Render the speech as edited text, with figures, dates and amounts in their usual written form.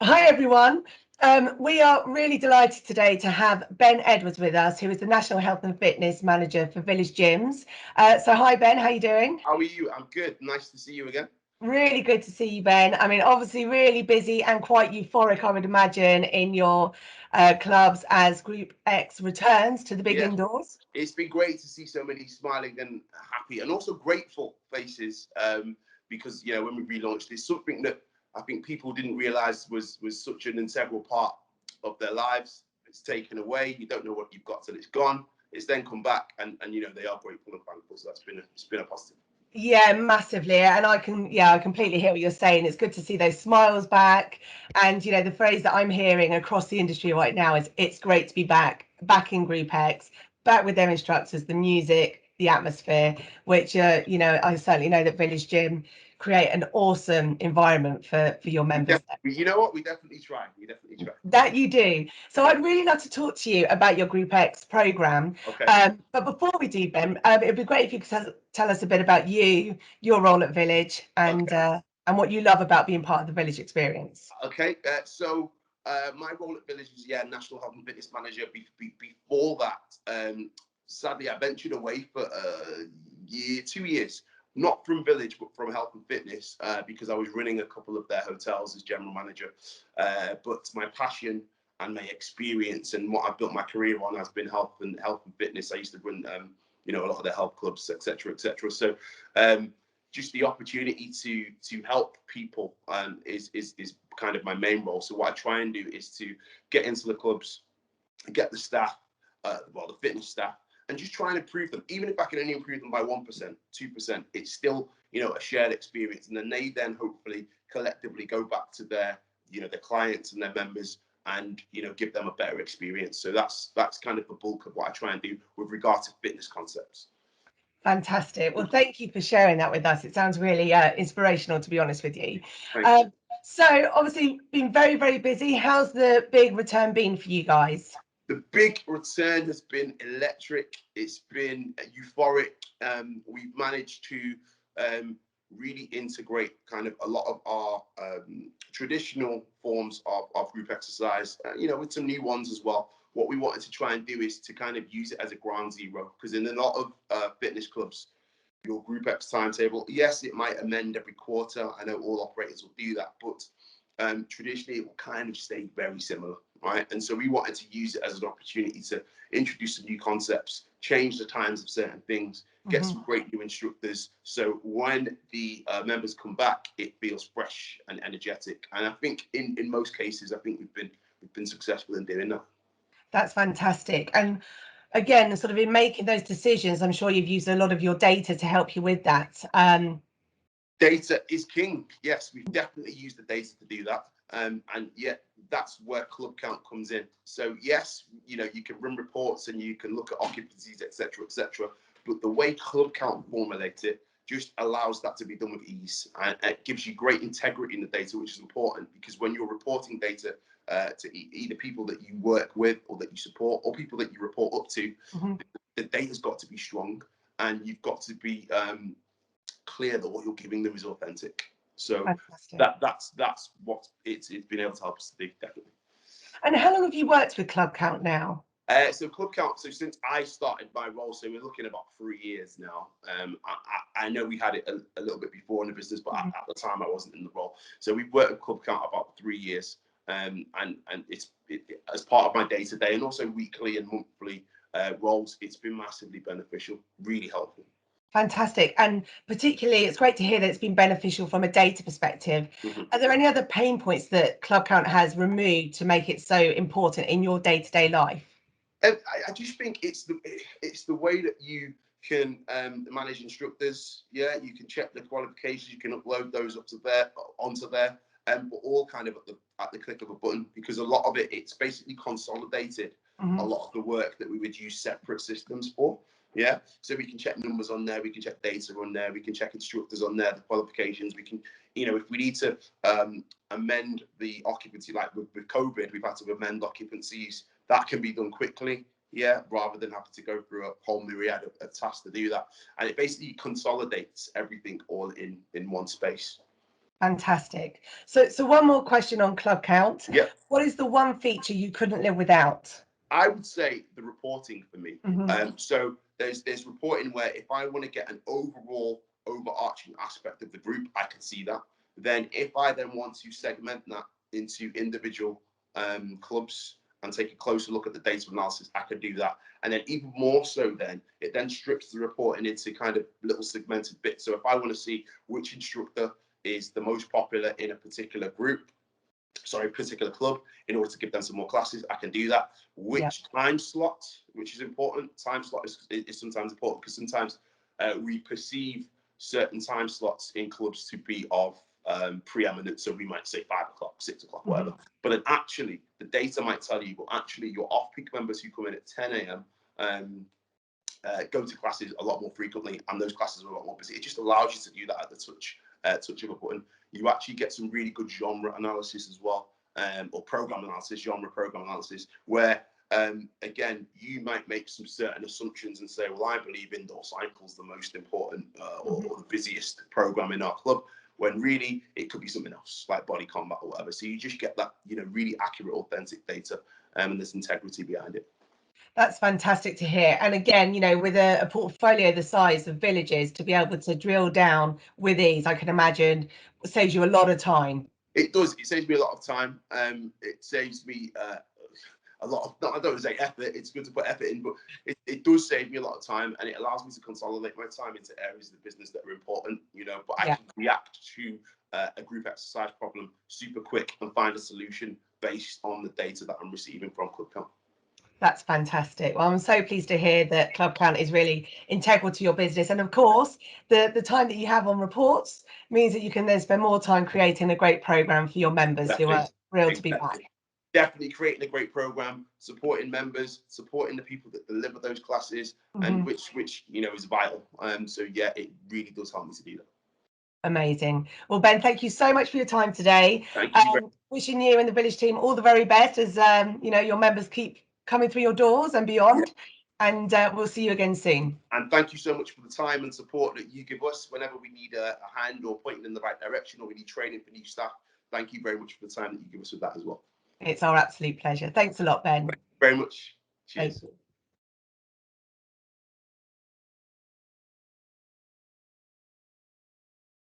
Hi everyone. We are really delighted today to have Ben Edwards with us, who is the National Health and Fitness Manager for Village Gyms. So hi Ben, how are you doing? How are you? I'm good. Nice to see you again. Really good to see you, Ben. I mean, obviously really busy and quite euphoric, I would imagine, in your clubs as Group X returns to the big Yeah, indoors. it's been great to see so many smiling and happy and also grateful faces because, when we relaunched, it's something that I think people didn't realize was such an integral part of their lives. It's taken away. You don't know what you've got till it's gone. It's then come back and they are grateful and thankful. So it's been a positive. Yeah, massively. And I completely hear what you're saying. It's good to see those smiles back. And, the phrase that I'm hearing across the industry right now is it's great to be back in Group X, back with their instructors, the music, the atmosphere, which, I certainly know that Village Gym create an awesome environment for your members. You know what? We definitely try. We definitely try. That you do. So I'd really love to talk to you about your Group X program. Okay. But before we do, Ben, it'd be great if you could tell us a bit about you, your role at Village, and what you love about being part of the Village experience. Okay. My role at Village is National Health and Fitness Manager. Before that, sadly, I ventured away for 2 years, not from Village, but from Health and Fitness, because I was running a couple of their hotels as general manager. But my passion and my experience and what I've built my career on has been health and fitness. I used to run, a lot of the health clubs, etc., etc. So, just the opportunity to help people is kind of my main role. So what I try and do is to get into the clubs, get the staff, the fitness staff, and just try and improve them. Even if I can only improve them by 1%, 2%, it's still, a shared experience. And then they hopefully collectively go back to their clients and their members and, give them a better experience. So that's kind of the bulk of what I try and do with regard to fitness concepts. Fantastic. Well, thank you for sharing that with us. It sounds really inspirational, to be honest with you. Thank you. So obviously been very, very busy. How's the big return been for you guys? The big return has been electric. It's been euphoric. We've managed to really integrate kind of a lot of our traditional forms of group exercise, with some new ones as well. What we wanted to try and do is to kind of use it as a ground zero, because in a lot of fitness clubs, your group X timetable, yes, it might amend every quarter. I know all operators will do that, but traditionally it will kind of stay very similar, right? And so we wanted to use it as an opportunity to introduce some new concepts, change the times of certain things, get some great new instructors. So when the members come back, it feels fresh and energetic. And I think in most cases, I think we've been successful in doing that. That's fantastic. And again, sort of in making those decisions, I'm sure you've used a lot of your data to help you with that. Data is king. Yes, we've definitely used the data to do that. And yet that's where Clubcount comes in. So yes, you can run reports and you can look at occupancies, etc., etc. But the way Clubcount formulates it just allows that to be done with ease, and it gives you great integrity in the data, which is important, because when you're reporting data to either people that you work with or that you support or people that you report up to, the data's got to be strong, and you've got to be clear that what you're giving them is authentic. So that's what it's been able to help us to do, definitely. And how long have you worked with Clubcount now? So Clubcount, so since I started my role, so we're looking about 3 years now. I know we had it a little bit before in the business, but at the time I wasn't in the role. So we've worked with Clubcount about 3 years, and it's as part of my day to day and also weekly and monthly roles. It's been massively beneficial, really helpful. Fantastic. And particularly, it's great to hear that it's been beneficial from a data perspective. Are there any other pain points that Clubcount has removed to make it so important in your day-to-day life? I just think it's the way that you can manage instructors. Yeah, you can check the qualifications, you can upload those onto there, but all kind of at the click of a button, because a lot of it's basically consolidated a lot of the work that we would use separate systems for. Yeah, so we can check numbers on there, we can check data on there, we can check instructors on there, the qualifications. We can, if we need to amend the occupancy, like with COVID, we've had to amend occupancies. That can be done quickly, rather than having to go through a whole myriad of tasks to do that. And it basically consolidates everything all in one space. Fantastic. So one more question on Clubcount. Yeah. What is the one feature you couldn't live without? I would say the reporting for me. Mm-hmm. So there's reporting where if I want to get an overall overarching aspect of the group, I can see that. Then if I then want to segment that into individual clubs and take a closer look at the data analysis, I can do that. And then even more so, then it then strips the reporting into kind of little segmented bits. So if I want to see which instructor is the most popular in a particular group, sorry, particular club, in order to give them some more classes, I can do that. Which time slot, which is important, time slot is sometimes important because sometimes we perceive certain time slots in clubs to be of preeminence. So we might say 5 o'clock, 6 o'clock, whatever. Mm-hmm. But then actually, the data might tell you, well, actually, your off-peak members who come in at 10 a.m. Go to classes a lot more frequently, and those classes are a lot more busy. It just allows you to do that at the touch of a button. You actually get some really good genre analysis as well, or program analysis, genre program analysis, where again, you might make some certain assumptions and say, well, I believe indoor cycle is the most important or the busiest program in our club, when really it could be something else like body combat or whatever. So you just get that, really accurate, authentic data, and there's integrity behind it. That's fantastic to hear. And again, with a portfolio the size of Villages, to be able to drill down with ease, I can imagine saves you a lot of time. It does. It saves me a lot of time. It saves me a lot of, I don't want to say effort, it's good to put effort in, but it does save me a lot of time, and it allows me to consolidate my time into areas of the business that are important, but I can react to a group exercise problem super quick and find a solution based on the data that I'm receiving from Clubcount. That's fantastic. Well, I'm so pleased to hear that Clubcount is really integral to your business. And of course, the time that you have on reports means that you can then spend more time creating a great program for your members who are thrilled to be back. Definitely creating a great program, supporting members, supporting the people that deliver those classes, and which is vital. So yeah, it really does help me to do that. Amazing. Well, Ben, thank you so much for your time today. Thank you. Wishing you and the Village team all the very best as your members keep coming through your doors and beyond. And we'll see you again soon. And thank you so much for the time and support that you give us whenever we need a hand or pointing in the right direction, or we need training for new staff. Thank you very much for the time that you give us with that as well. It's our absolute pleasure. Thanks a lot, Ben. Thank you very much. Cheers.